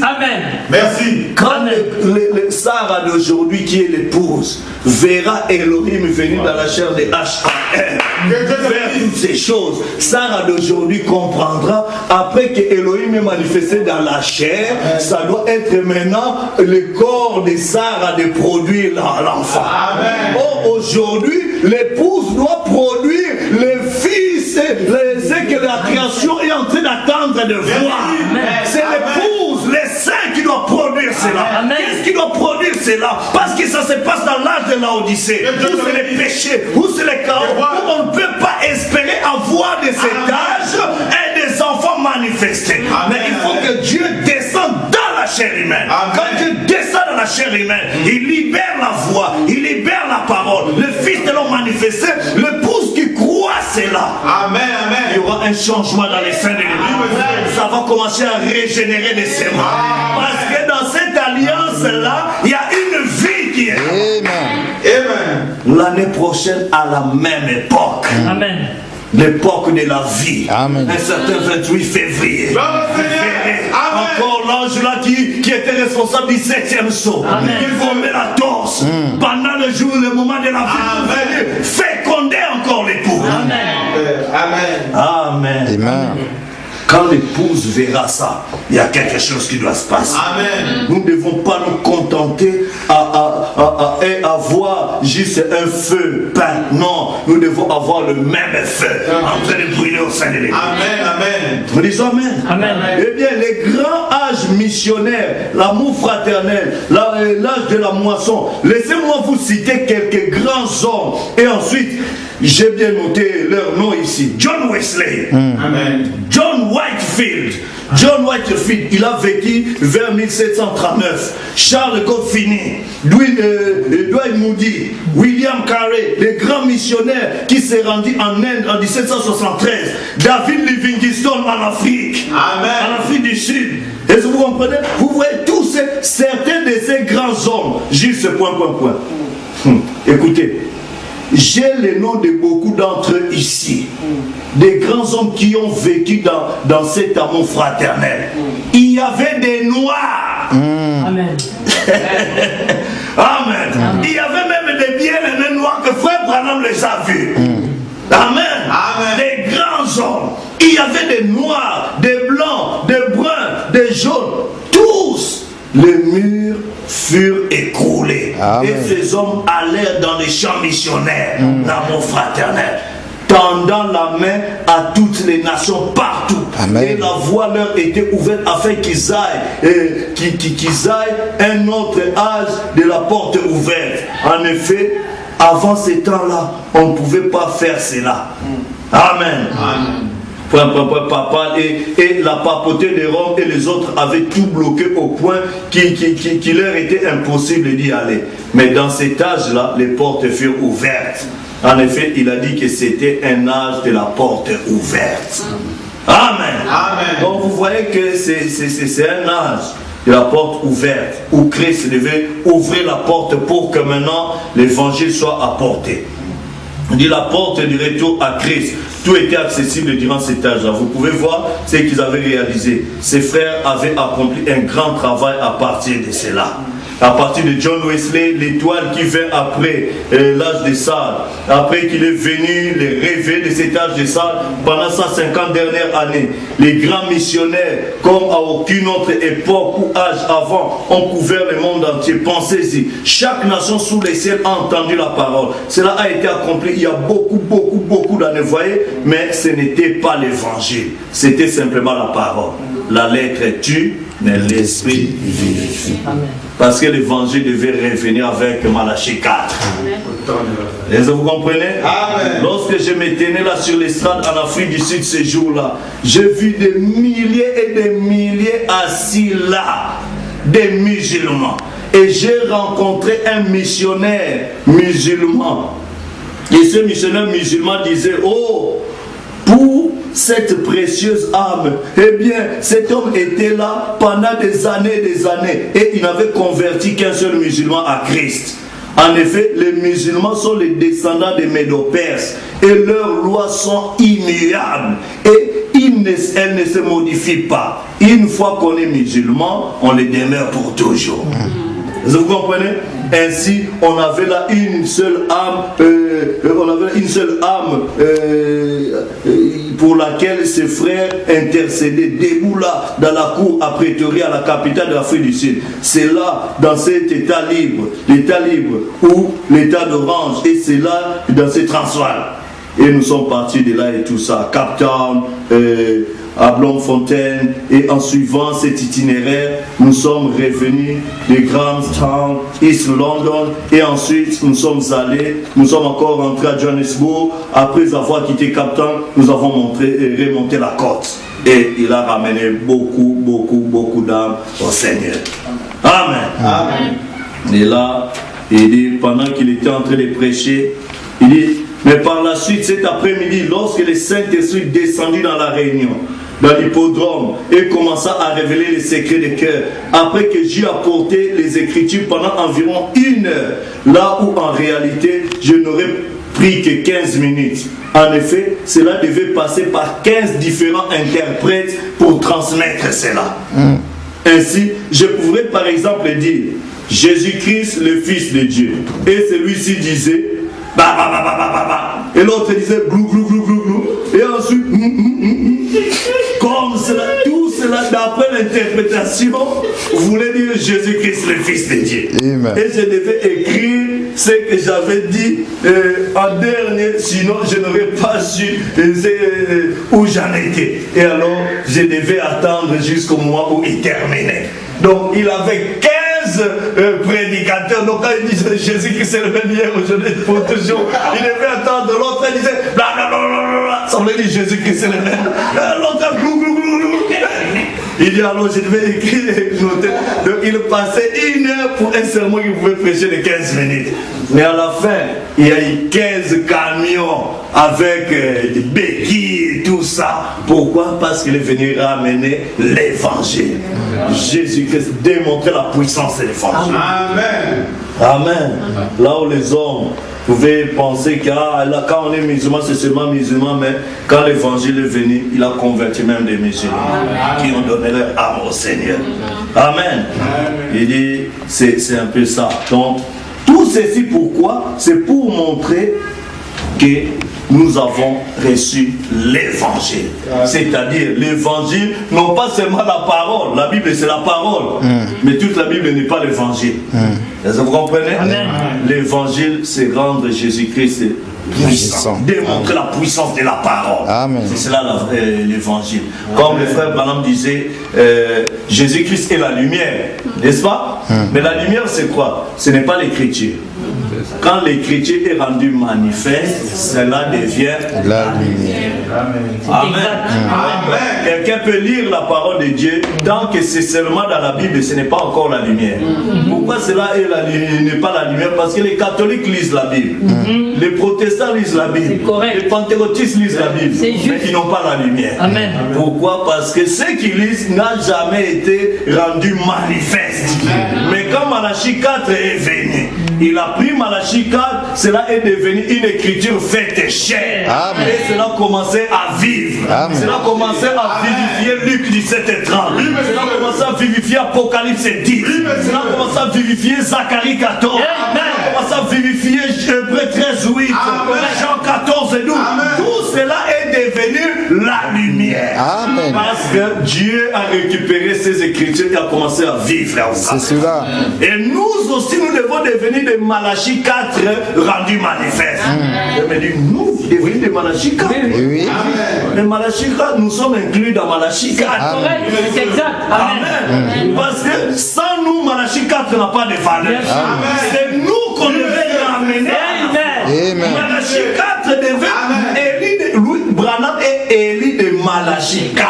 Amen. Merci. Quand le Sarah d'aujourd'hui qui est l'épouse verra Elohim venir dans la chair des H.A.R. faire toutes ces choses, Sarah d'aujourd'hui comprendra après que Elohim est manifesté dans la chair, ça doit être maintenant le corps de Sarah de produire l'enfant. Or aujourd'hui, l'épouse doit produire le fils, ce que la création est en train d'attendre de voir. C'est l'épouse, les saints qui doivent produire cela. Qu'est-ce qui doit produire cela? Parce que ça se passe dans l'âge de l'Odyssée, où c'est les péchés, où c'est les chaos, où on ne peut pas espérer avoir de cet âge et des enfants manifestés. Mais il faut que Dieu descende dans la chair humaine. Quand Dieu descend dans la chair humaine, il libère la voix, il libère la parole. Le Fils de l'homme manifesté, l'épouse qui croit cela. Amen, amen. Il y aura un changement dans les seins de l'Église. Ça va commencer à régénérer les séments. Parce que dans cette alliance-là, il y a une vie qui est là. Amen. L'année prochaine, à la même époque. Amen. l'époque de la vie. Amen. Un certain 28 février. Encore l'ange là qui était responsable du 7e saut. Il formait la torse. Pendant le jour, le moment de la vie, féconder encore l'époux. Amen. Amen. Amen. Quand l'épouse verra ça, il y a quelque chose qui doit se passer. Amen. Nous ne devons pas nous contenter à avoir juste un feu peint. Non, nous devons avoir le même feu en train de brûler au sein de l'église. Amen, amen. Nous disons amen. Amen. Eh bien, les grands âges missionnaires, l'amour fraternel, l'âge de la moisson, laissez-moi vous citer quelques grands hommes. Et ensuite, j'ai bien noté leur nom ici. John Wesley. Amen. John Whitefield. John Whitefield, il a vécu vers 1739. Charles Godfrey, Dwight Moody, William Carey, les grands missionnaires qui s'est rendu en Inde en 1773. David Livingstone en Afrique. Amen. En Afrique du Sud. Est-ce que vous comprenez? Vous voyez tous certains de ces grands hommes. Juste point. Écoutez. J'ai les noms de beaucoup d'entre eux ici. Des grands hommes qui ont vécu dans cet amour fraternel. Il y avait des noirs. Amen. Amen. Il y avait même des bien-aimés noirs que Frère Branham les a vus. Amen. Des grands hommes. Il y avait des noirs, des blancs, des bruns, des jaunes. Tous. Les murs furent écroulés. Amen. Et ces hommes allèrent dans les champs missionnaires, l'amour fraternel, tendant la main à toutes les nations partout. Amen. Et la voie leur était ouverte afin qu'ils aillent, qu'ils aillent un autre âge de la porte ouverte. En effet, avant ces temps-là, on ne pouvait pas faire cela. Amen. Amen. Papa et la papauté de Rome et les autres avaient tout bloqué au point qu'il leur était impossible d'y aller. Mais dans cet âge-là, les portes furent ouvertes. En effet, il a dit que c'était un âge de la porte ouverte. Amen. Amen. Donc vous voyez que c'est un âge de la porte ouverte où Christ devait ouvrir la porte pour que maintenant l'évangile soit apporté. On dit la porte du retour à Christ. Tout était accessible durant cet âge-là. Vous pouvez voir ce qu'ils avaient réalisé. Ces frères avaient accompli un grand travail à partir de cela. À partir de John Wesley, l'étoile qui vint après l'âge des salles, après qu'il est venu les rêver de cet âge des salles, pendant 150 dernières années, les grands missionnaires, comme à aucune autre époque ou âge avant, ont couvert le monde entier. Pensez-y, chaque nation sous les ciels a entendu la parole. Cela a été accompli il y a beaucoup d'années, vous voyez, mais ce n'était pas l'évangile, c'était simplement la parole. La lettre tue, mais l'esprit vivifie. Parce que l'évangile devait revenir avec Malachie 4. Est-ce que vous comprenez? Amen. Lorsque je me tenais là sur l'estrade en Afrique du Sud ce jour-là, j'ai vu des milliers et des milliers assis là, des musulmans. Et j'ai rencontré un missionnaire musulman. Et ce missionnaire musulman disait, oh, pour cette précieuse âme, eh bien, cet homme était là pendant des années et il n'avait converti qu'un seul musulman à Christ. En effet, les musulmans sont les descendants des Médo-Perses et leurs lois sont immuables et elles ne se modifient pas. Une fois qu'on est musulman, on les demeure pour toujours. Vous comprenez? Ainsi, on avait là une seule âme, pour laquelle ses frères intercédaient debout là, dans la cour à Pretoria, la capitale de l'Afrique du Sud. C'est là, dans cet état libre, ou l'état d'Orange, et c'est là, dans ces Transvaal. Et nous sommes partis de là et tout ça, Cape Town, à Bloemfontein, et en suivant cet itinéraire, nous sommes revenus de Grahamstown, East London, et ensuite nous sommes encore rentrés à Johannesburg. Après avoir quitté Cape Town, nous avons remonté la côte. Et il a ramené beaucoup d'âmes au Seigneur. Amen. Amen. Et là, il dit, pendant qu'il était en train de prêcher, il dit, mais par la suite, cet après-midi, lorsque le Saint-Esprit descendit dans la réunion, dans l'hippodrome, et commença à révéler les secrets des cœurs, après que j'ai apporté les Écritures pendant environ 1 heure, là où en réalité, je n'aurais pris que 15 minutes. En effet, cela devait passer par 15 différents interprètes pour transmettre cela. Ainsi, je pourrais par exemple dire Jésus-Christ, le Fils de Dieu. Et celui-ci disait bah, bah, bah, bah, bah, bah, bah. Et l'autre disait glou, glou, glou, glou, glou. Et ensuite, comme cela, tout cela, d'après l'interprétation, voulait dire Jésus-Christ, le Fils de Dieu. Amen. Et je devais écrire ce que j'avais dit en dernier, sinon je n'aurais pas su où j'en étais. Et alors, je devais attendre jusqu'au moment où il terminait. Donc, il avait 15 prédicateurs. Donc, quand il disait Jésus-Christ est le même hier, aujourd'hui, pour toujours, il devait attendre. L'autre, il disait blablabla. Ça voulait dire Jésus-Christ est le même. L'autre, glou, glou, glou, glou. Il dit alors, je devais écrire et noter. Donc, il passait 1 heure pour un sermon qu'il pouvait prêcher de 15 minutes. Mais à la fin, il y a eu 15 camions avec des béquilles et tout ça. Pourquoi? Parce qu'il est venu ramener l'évangile. Jésus-Christ démontrait la puissance de l'évangile. Amen. Amen. Là où les hommes pouvaient penser que quand on est musulman, c'est seulement musulman, mais quand l'évangile est venu, il a converti même des musulmans qui ont donné leur âme au Seigneur. Amen. Il dit, c'est un peu ça. Donc, tout ceci pourquoi? C'est pour montrer que nous avons reçu l'évangile. C'est-à-dire l'évangile, non pas seulement la parole. La Bible c'est la parole. Mais toute la Bible n'est pas l'évangile. Vous comprenez? L'évangile c'est rendre Jésus-Christ puissant. Démontrer la puissance de la parole. C'est cela l'évangile. Comme le frère Branham disait, Jésus-Christ est la lumière. N'est-ce pas? Mais la lumière c'est quoi? Ce n'est pas l'écriture. Quand l'écriture est rendue manifeste, cela devient la lumière. Amen. Quelqu'un peut lire la parole de Dieu tant que c'est seulement dans la Bible, ce n'est pas encore la lumière. Pourquoi cela n'est pas la lumière? Parce que les catholiques lisent la Bible, les protestants lisent la Bible, les pentecôtistes lisent la Bible, mais ils n'ont pas la lumière. Amen. Pourquoi? Parce que ce qu'ils lisent n'a jamais été rendu manifeste. Mais quand Malachie 4 est venu, il a pris Malachie 4, cela est devenu une écriture faite chair. Et cela a commencé à vivre. Cela a commencé à vivifier Luc 17 et 30. Cela a commencé à vivifier Apocalypse 10. Cela a commencé à vivifier Zacharie 14. Cela a commencé à vivifier Hébreux 13, 8. Jean 14 et 12. Tout cela est devenu la lumière. Parce que Dieu a récupéré ses écritures et a commencé à vivre. C'est cela. Et nous aussi, nous devons devenir des Malachie 4 rendus manifestes. Je me dis, nous devenir des Malachie 4. Oui. Mais Malachie 4, nous sommes inclus dans Malachie 4. C'est exact. Amen. Parce que sans nous, Malachie 4 n'a pas de valeur. C'est nous qu'on devait ramener. Malachie 4 devait Élie de Louis Branham et Élie de Malachie 4.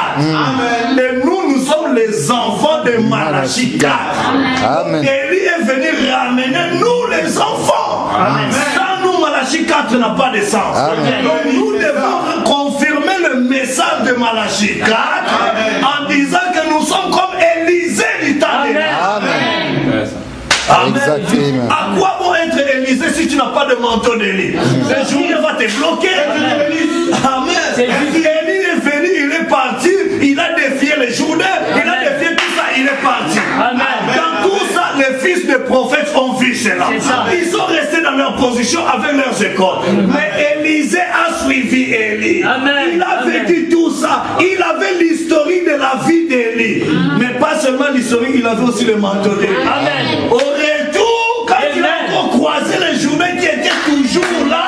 Et nous sommes les enfants de Malachie 4. Élie est venu ramener nous les enfants. Sans nous, Malachie 4 n'a pas de sens. Donc nous devons confirmer le message de Malachie 4 en disant que nous sommes comme Élisée du temps de Amen. À quoi bon être Élisée si tu n'as pas de manteau d'Élie? Le jour va te bloquer. Amen. Élie est venu, il est parti, il a défié les Jourdains, il a défié tout ça, il est parti. Dans tout ça, les fils de prophètes ont vu cela. Ils sont restés dans leur position avec leurs écoles. Mais Élisée a suivi Élie. Il a vécu tout ça. Il avait l'historique de la vie d'Élie. Mais pas seulement l'historique, il avait aussi le manteau d'Élie. Au retour, quand il a encore croisé les Jourdains qui étaient toujours là,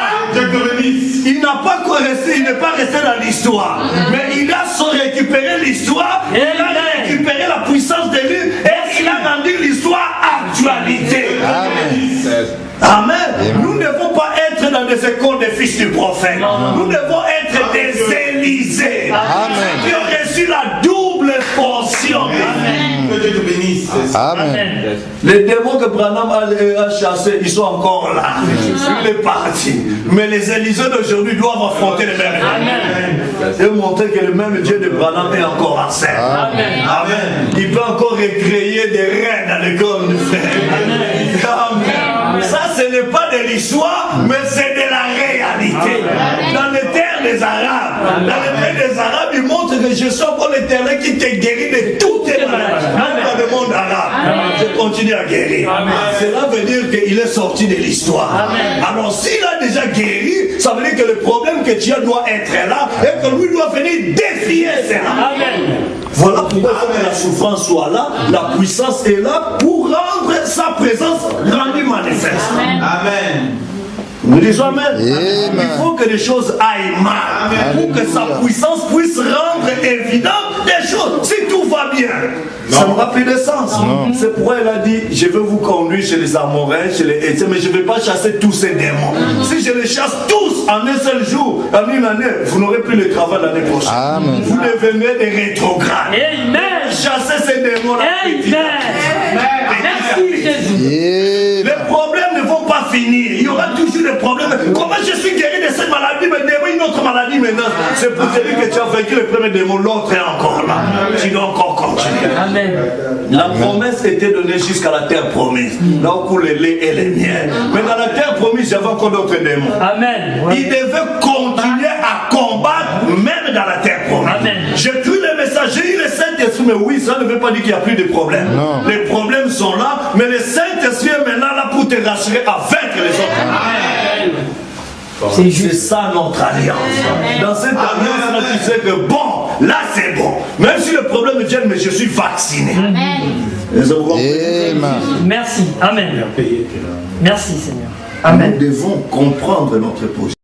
il n'a pas resté, il n'est pas resté dans l'histoire. Mais il a récupéré l'histoire, il a récupéré la puissance de lui et il a rendu l'histoire actualité. Amen. Nous ne devons pas être dans des écoles des fils du prophète. Nous devons être des Élisées qui ont reçu la double portion. Que Dieu te bénisse. Les démons que Branham a chassés, ils sont encore là. Il est parti. Mais les Élisées d'aujourd'hui doivent affronter les mêmes. Et montrer que le même Dieu de Branham est encore en scène. Amen. Il peut encore recréer des reines dans l'école du frère. Amen. Ça, ce n'est pas pas de l'histoire, mais c'est de la réalité. Dans les terres des Arabes, ils montrent que je suis encore l'Éternel qui te guérit de toutes tes maladies. Même dans le monde arabe, je continue à guérir. Cela veut dire qu'il est sorti de l'histoire. Alors s'il a déjà guéri, ça veut dire que le problème que tu as doit être là et que lui doit venir défier cela. Voilà pourquoi il faut que la souffrance soit là, la puissance est là pour rendre sa présence rendue manifeste. Amen. Nous disons Amen. Il faut que les choses aillent mal pour que sa puissance puisse rendre évidente des choses. Si tout va bien, ça n'aura plus de sens. C'est pourquoi il a dit, je vais vous conduire chez les Amoréens, chez les Hétiens, mais je ne vais pas chasser tous ces démons. Si je les chasse tous en un seul jour, en une année, vous n'aurez plus le travail l'année prochaine. Vous devenez des rétrogrades. Chassez ces démons-là. Merci Jésus. Les problèmes ne vont pas finir. Il y aura toujours des problèmes. Comment je suis guéri de cette maladie, mais une autre maladie maintenant. C'est pour te dire que tu as vaincu le premier démon, l'autre est encore là. Tu dois encore continuer. Amen. La promesse était donnée jusqu'à la terre promise. Là où coule le lait et les miels. Mais dans la terre promise, il y avait encore d'autres démons. Amen. Il devait continuer à combattre même dans la terre promise. Amen. J'ai cru le message, j'ai eu le Saint-Esprit, mais oui, ça ne veut pas dire qu'il n'y a plus de problèmes. Les problèmes sont là, mais le Saint-Esprit est maintenant là pour te rassurer à vaincre les autres. Amen. C'est ça notre alliance. Dans cette alliance, là, tu sais que bon, là c'est bon. Même si le problème vient, mais je suis vacciné. Amen. Merci. Amen. Merci Seigneur. Amen. Nous devons comprendre notre position.